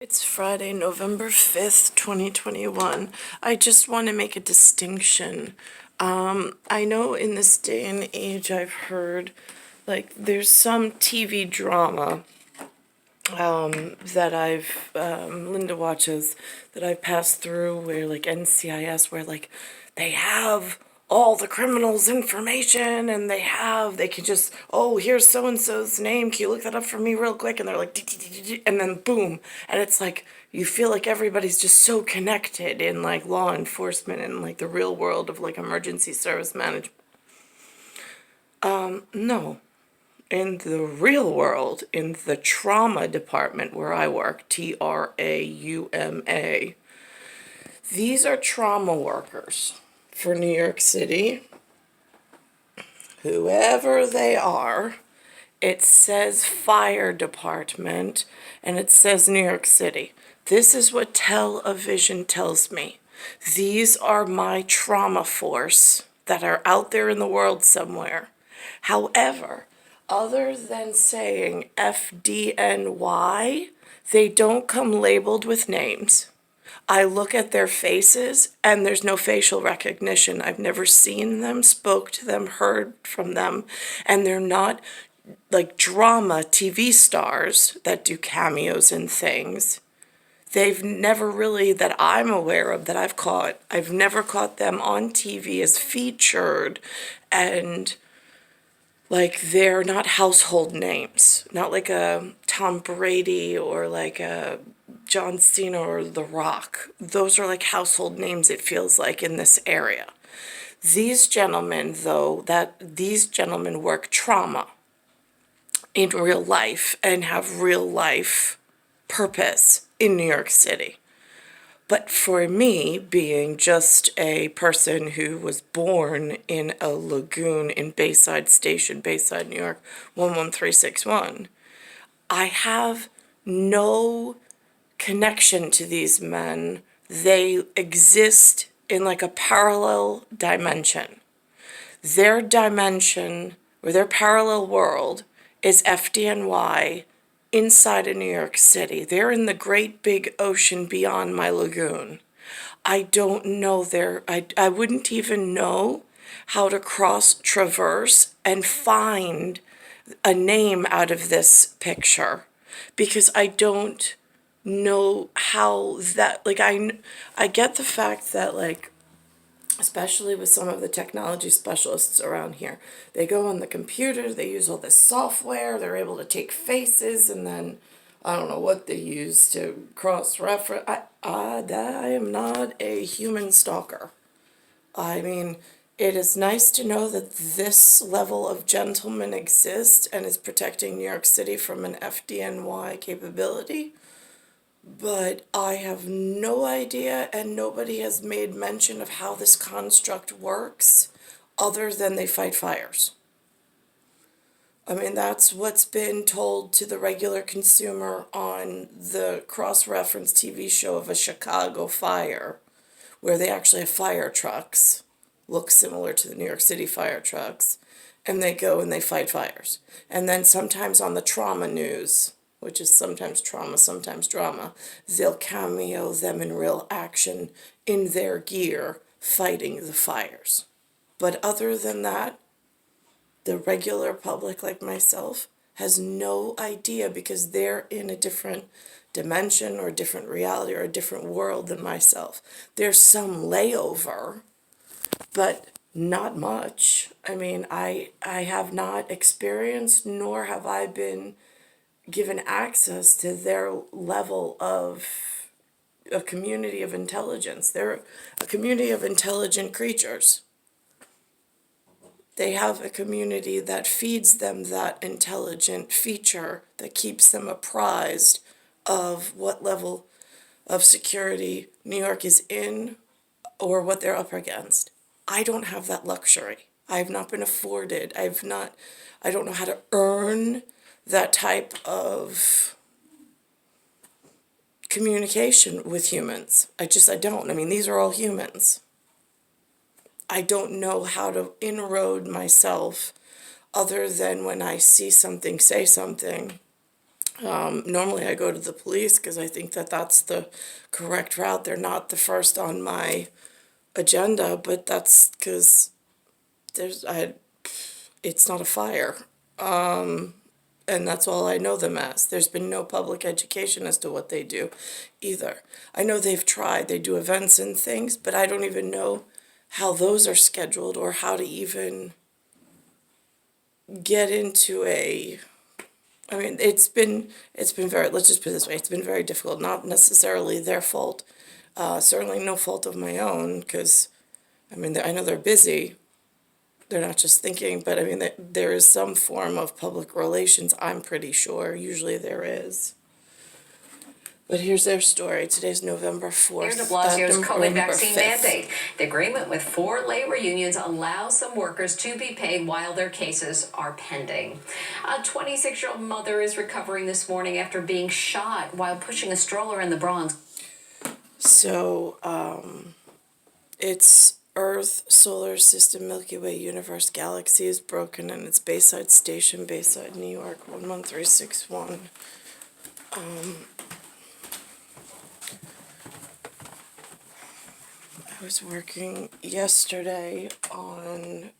It's Friday, November 5th, 2021. I just want to make a distinction. I know in this day and age I've heard, like, there's some TV drama that Linda watches, that I've passed through where, like, NCIS, where, like, they have all the criminals' information and they can just, oh, here's so-and-so's name, can you look that up for me real quick? And they're like, and then boom. And it's like, you feel like everybody's just so connected in, like, law enforcement and, like, the real world of, like, emergency service management. No. In the real world, in the trauma department where I work, TRAUMA, these are trauma workers for New York City. Whoever they are, it says fire department and it says New York City. This is what television tells me. These are my trauma force that are out there in the world somewhere. However, other than saying FDNY, they don't come labeled with names. I look at their faces and there's no facial recognition. I've never seen them, spoke to them, heard from them, and they're not like drama TV stars that do cameos and things. They've never really, that I'm aware of, that I've never caught them on TV as featured, and like, they're not household names, not like a Tom Brady or like a John Cena or The Rock. Those are like household names, it feels like, in this area. These gentlemen, though, these gentlemen work trauma in real life and have real life purpose in New York City. But for me, being just a person who was born in a lagoon in Bayside Station, Bayside, New York, 11361, I have no connection to these men. They exist in like a parallel dimension. Their dimension, or their parallel world, is FDNY inside of New York City. They're in the great big ocean beyond my lagoon. I don't know I wouldn't even know how to traverse and find a name out of this picture, because I don't know how that, like, I get the fact that, like, especially with some of the technology specialists around here, they go on the computer, they use all this software, they're able to take faces, and then I don't know what they use to cross-reference. I am not a human stalker. I mean, it is nice to know that this level of gentleman exists and is protecting New York City from an FDNY capability, but I have no idea, and nobody has made mention of how this construct works other than they fight fires. I mean, that's what's been told to the regular consumer on the cross-reference TV show of a Chicago fire, where they actually have fire trucks, look similar to the New York City fire trucks, and they go and they fight fires. And then sometimes on the trauma news, which is sometimes trauma, sometimes drama, they'll cameo them in real action in their gear fighting the fires. But other than that, the regular public like myself has no idea, because they're in a different dimension or a different reality or a different world than myself. There's some layover, but not much. I mean, I have not experienced, nor have I been given access to their level of a community of intelligence. They're a community of intelligent creatures. They have a community that feeds them that intelligent feature that keeps them apprised of what level of security New York is in or what they're up against. I don't have that luxury. I have not been afforded. I don't know how to earn that type of communication with humans. I don't. I mean, these are all humans. I don't know how to inroad myself other than when I see something, say something, Normally I go to the police because I think that that's the correct route. They're not the first on my agenda, but that's because it's not a fire. And that's all I know them as. There's been no public education as to what they do either. I know they've tried, they do events and things, but I don't even know how those are scheduled or how to even get into a, I mean, it's been very, let's just put it this way, it's been very difficult, not necessarily their fault. Certainly no fault of my own, because, I mean, I know they're busy. They're not just thinking, but I mean, there is some form of public relations, I'm pretty sure. Usually there is. But here's their story. Today's November 4th. Mayor de Blasio's COVID November vaccine 5th. mandate. The agreement with 4 labor unions allows some workers to be paid while their cases are pending. A 26-year-old mother is recovering this morning after being shot while pushing a stroller in the Bronx. So, it's Earth, Solar System, Milky Way, Universe, Galaxy is broken, and it's Bayside Station, Bayside, New York, 11361. I was working yesterday on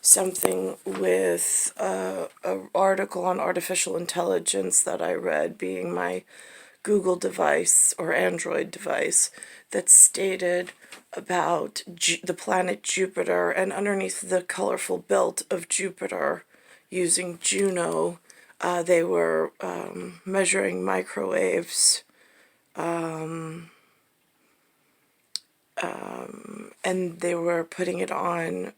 something with an article on artificial intelligence that I read, being my Google device or Android device, that stated about the planet Jupiter, and underneath the colorful belt of Jupiter, using JUNO, they were measuring microwaves, and they were putting it on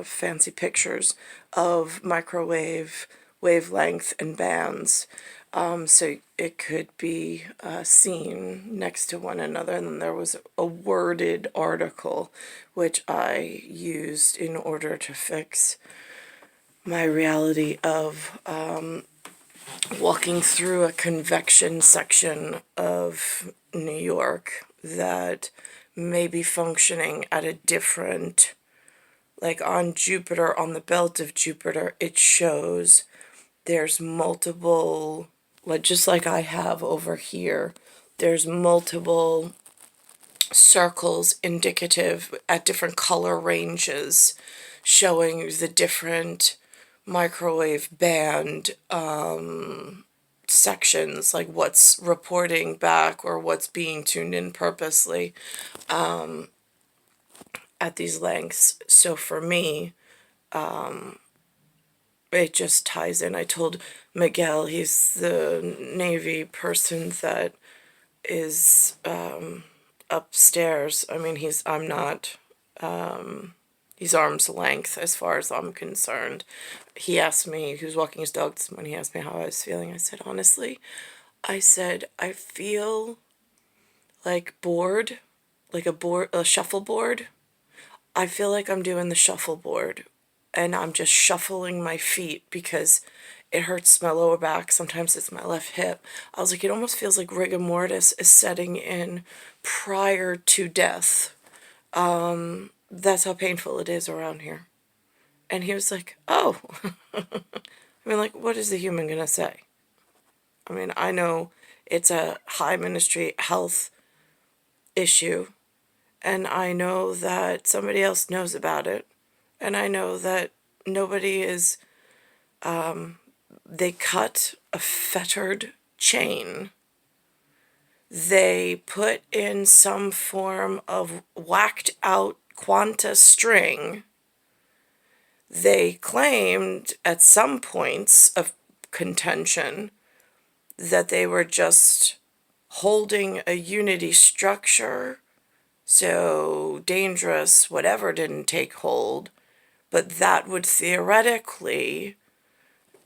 fancy pictures of microwave wavelength and bands, so it could be seen next to one another. And then there was a worded article which I used in order to fix my reality of walking through a convection section of New York that may be functioning at a different, like on Jupiter, on the belt of Jupiter, it shows there's multiple, like just like I have over here, there's multiple circles indicative at different color ranges showing the different microwave band sections, like what's reporting back or what's being tuned in purposely at these lengths. So for me, it just ties in. I told Miguel, he's the Navy person that is upstairs. I mean, I'm not, he's arm's length as far as I'm concerned. He asked me, he was walking his dog this morning, he asked me how I was feeling. I said, honestly, I feel like bored, like a shuffleboard. I feel like I'm doing the shuffleboard, and I'm just shuffling my feet because it hurts my lower back. Sometimes it's my left hip. I was like, it almost feels like rigor mortis is setting in prior to death. That's how painful it is around here. And he was like, oh. I mean, like, what is the human gonna say? I mean, I know it's a high ministry health issue, and I know that somebody else knows about it, and I know that nobody is, they cut a fettered chain. They put in some form of whacked out quanta string. They claimed at some points of contention that they were just holding a unity structure, so dangerous whatever didn't take hold, but that would theoretically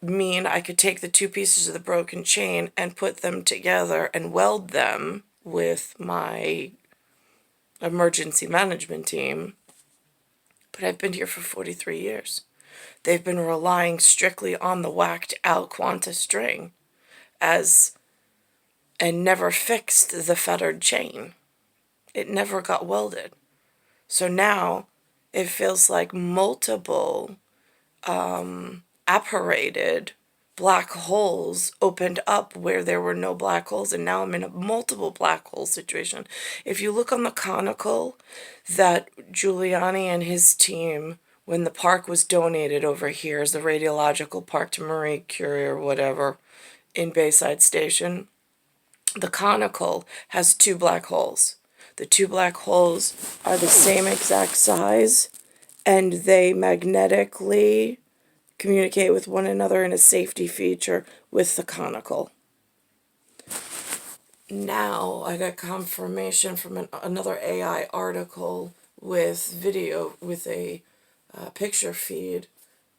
mean I could take the two pieces of the broken chain and put them together and weld them with my emergency management team. But I've been here for 43 years. They've been relying strictly on the whacked out quanta string and never fixed the fettered chain. It never got welded. So now it feels like multiple apparated black holes opened up where there were no black holes, and now I'm in a multiple black hole situation. If you look on the conicle that Giuliani and his team, when the park was donated over here as the radiological park to Marie Curie or whatever in Bayside Station, the conicle has two black holes. The two black holes are the same exact size, and they magnetically communicate with one another in a safety feature with the conicle. Now I got confirmation from another AI article with video, with a picture feed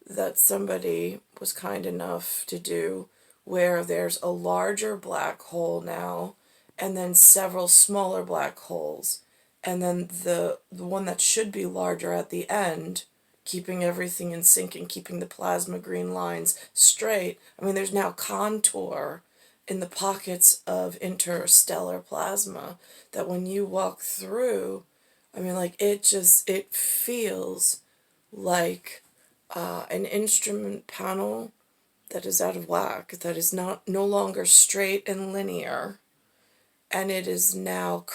that somebody was kind enough to do, where there's a larger black hole now and then several smaller black holes, and then the one that should be larger at the end, keeping everything in sync and keeping the plasma green lines straight. I mean, there's now contour in the pockets of interstellar plasma that when you walk through, I mean, like, it feels like an instrument panel that is out of whack, that is no longer straight and linear, and it is now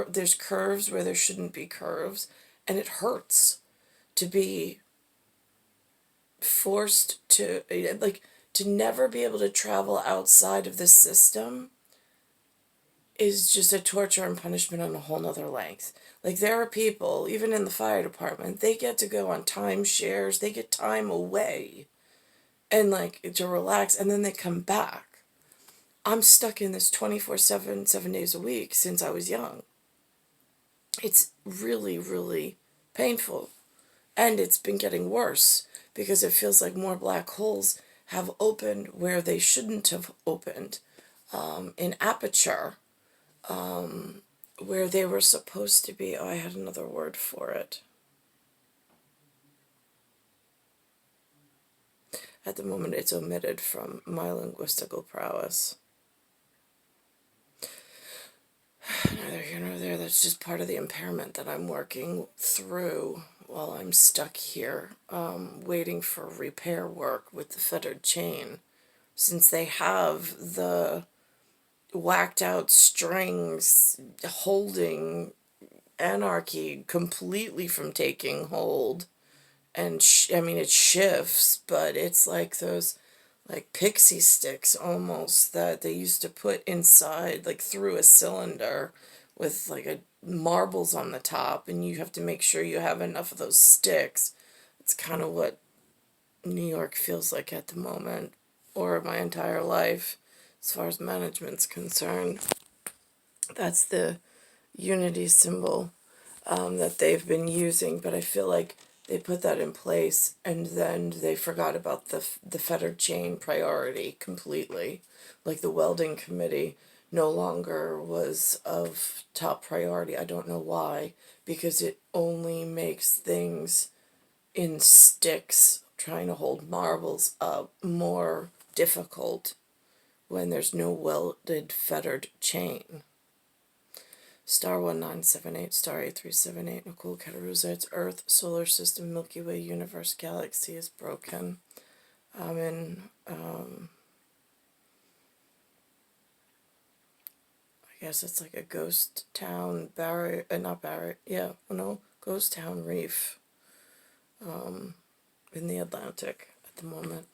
there's curves where there shouldn't be curves, and it hurts to be forced to, like, to never be able to travel outside of this system is just a torture and punishment on a whole nother length. Like, there are people, even in the fire department, they get to go on timeshares, they get time away and, like, to relax, and then they come back. I'm stuck in this 24/7, 7 days a week since I was young. It's really, really painful. And it's been getting worse because it feels like more black holes have opened where they shouldn't have opened, in aperture, where they were supposed to be. Oh, I had another word for it. At the moment, it's omitted from my linguistical prowess. Neither here nor there. That's just part of the impairment that I'm working through while I'm stuck here, waiting for repair work with the fettered chain. Since they have the whacked out strings holding anarchy completely from taking hold, and I mean, it shifts, but it's like those, like, pixie sticks almost that they used to put inside, like, through a cylinder with, like, marbles on the top, and you have to make sure you have enough of those sticks. It's kind of what New York feels like at the moment, or my entire life, as far as management's concerned. That's the unity symbol that they've been using, but I feel like they put that in place and then they forgot about the fettered chain priority completely. Like, the welding committee no longer was of top priority. I don't know why, because it only makes things in sticks, trying to hold marbles up, more difficult when there's no welded fettered chain. Star 1978, Star 8378, Nicole, Cattaruzza, it's Earth, Solar System, Milky Way, Universe, Galaxy is broken. I'm in, I guess it's like a ghost town, ghost town reef, in the Atlantic at the moment.